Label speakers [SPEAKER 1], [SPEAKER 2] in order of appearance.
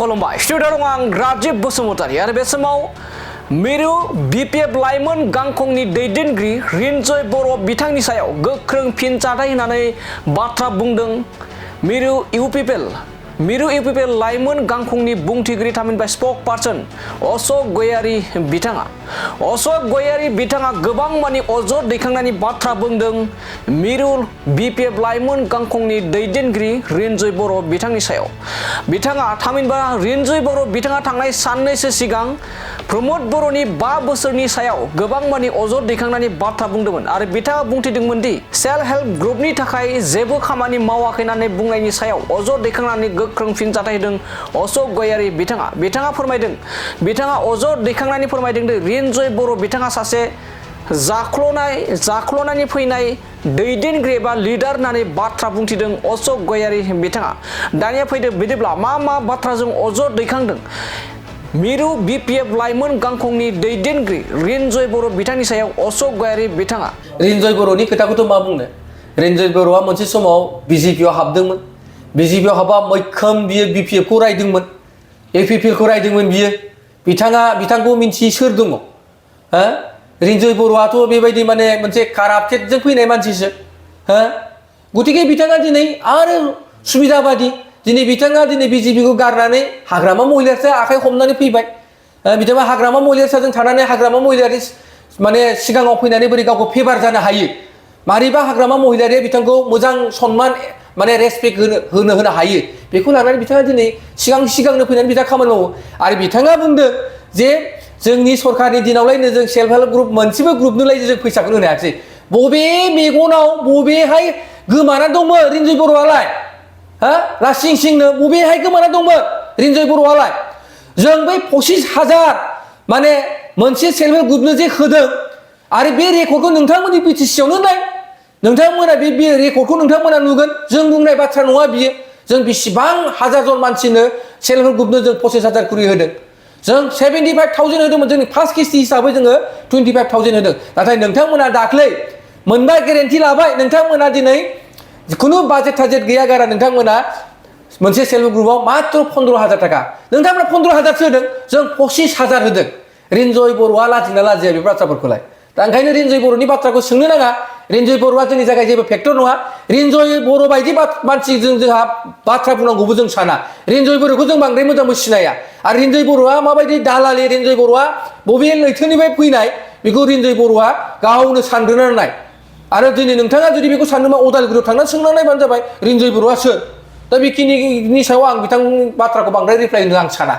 [SPEAKER 1] खुलुमबाय स्टुडिअ'आव आं राजिब बसुमतारी आरो बे समाव मिरु बिपिएफ लाइमोन गांखंनि दैदेनगिरि रिन्जय बर' बिथांनि सायाव गोख्रों फिनजाथाय होनानै बाथ्रा बुंदों मिरु इउपिपिएल लाइमोन गांखंनि बुंथिगिरि थामहिनबा स्पोक पार्सन अशोक गयारी बिथाङा गोबां मानि अजद दैखांनायनि बाथ्रा बुंदों मिरु बिपिएफ लाइमोन गांखंनि दैदेनगिरि रिन्जय बर' बिथांनि सायाव थामहिनबा रिन्जय बर' बिथाङा थांनाय साननैसो सिगां प्रमोद बर'नि 5 बोसोरनि सायाव गोबां मानि अजद दैखांनायनि बाथ्रा बुंदोंमोन आरो बिथाङा बुंथिदोंमोन दि सेल्फ हेल्प ग्रुपनि थाखाय जेबो खामानि मावाखै होननानै बुंनायनि सायाव अजद दैखांनानै गोख्रों फिनजाथाय होदों अशोक गयारी बिथाङा फोरमायदों बिथाङा अजद दैखांनानै फोरमायदों दि रिन्जय बर' बिथाङा सासे जाख्ल'नानै फैनाय दैदेनगिरि एबा लिडार होननानै बाथ्रा बुंथिदों अशोक गयारी बिथाङा दानिया फैदो बिदिब्ला मा बाथ्राजों अजद दैखांदों मिरु बिपिएफ लाइमोन गांखंनि दैदेनगिरि रिन्जय बर' बिथांनि सायाव अशोक गयारी बिथाङा
[SPEAKER 2] रिन्जय बर'नि खोथाखौथ' मा बुंनो रिन्जय बर'आ मोनसे समाव बिजेपिआव हाबदोंमोन बिजेपिआव हाबा मैखोम बियो बिपिएफखौ रायदोंमोन एपिपिएलखौ रायदोंमोन बिथांखौ मिन्थियै सोर दङ हो रिन्जय बर'आथ' बेबायदि माने मोनसे काराप्टेडजों फैनाय मानसिसो हो गतिके बिथाङा दिनै आरो सुबिदाबादि दिनै बिथाङा बिजेपिखौ गारनानै हाग्रामा महिलारिसो आखाइ हमनानै फैबाय बिथाङा हाग्रामा महिलारिजों थानानै हाग्रामा महिलारि माने सिगाङाव फैनानै बोरै गावखौ फेभार जानो हायो मारैबा हाग्रामा महिलारिया बिथांखौ मोजां सन्मान माने रेसपेक्ट होनो हायो बेखौ लानानै बिथाङा दिनै सिगांनो फैनानै बिथाङा खामानि मावो आरो बिथाङा बुंदों जे जोंनि सरकारनि दिनावलायनो जों सेल्फ हेल्प ग्रुप मोनसेबो ग्रुपनोलाय जों फैसाखौनो होनो हायासै बबे मेगनाव बबेहाय गोमाना दंमोन रिन्जय बर'आलाय हा लासिं सिंनो बबेहाय गोमाना दंमोन रिन्जय बर'आलाय जों बै 25,000 माने मोनसे सेल्फ हेल्प ग्रुपनो जे होदों आरो बे रेकर्डखौ नोंथांमोननि बिटिसियावनो नाय नोंथांमोना बे रेकर्डखौ नोंथांमोना नुगोन जों बुंनाय बाथ्रा नङा बियो जों बेसेबां हाजार जन मानसिनो सेल्फ हेल्प ग्रुपनो जों 25,000 करि होदों जों 75,000 होदोंमोन जोंनि फार्स्ट किस्ति हिसाबै जोङो 25,000 होदों नाथाय नोंथांमोना दाख्लै मोनबा गेरेन्टि लाबाय नोंथांमोना दिनै जिखुनु बाजेट थाजेट गैया गारा नोंथांमोना मोनसे सेल्फ हेल्प ग्रुपआव मात्र 15,000 थाखा नोंथांमोना 15,000 होदों जों 25,000 होदों रिन्जय बर'आ लाजिना लाजिया बे बाथ्राफोरखौलाय दा ओंखायनो रिन्जय बर'नि बाथ्राखौ सोंनो नाङा रिन्जय बर'आ जोंनि जायगायाव जेबो फेक्टर नङा रिन्जय बर' बायदि मानसिजों जोंहा बाथ्रा बुंनांगौबो जों साना रिन्जय बर'खौ जों बांद्राय मोजांबो सिनाया आरो रिन्जय बर'आ माबायदि दालालि रिन्जय बर'आ बबे लैथोनिफ्राय फैनाय बेखौ रिन्जय बर'आ गावनो सानग्रोना नाय आरो दिनै नोंथाङा जुदि बेखौ साननोबा अदालगुरियाव थांनानै सोंना नायबानो जाबाय रिन्जय बर'आ सोर दा बेखिनिनि सायाव आं बिथांनि बाथ्राखौ बांद्राय रिप्लाय होनो आं साना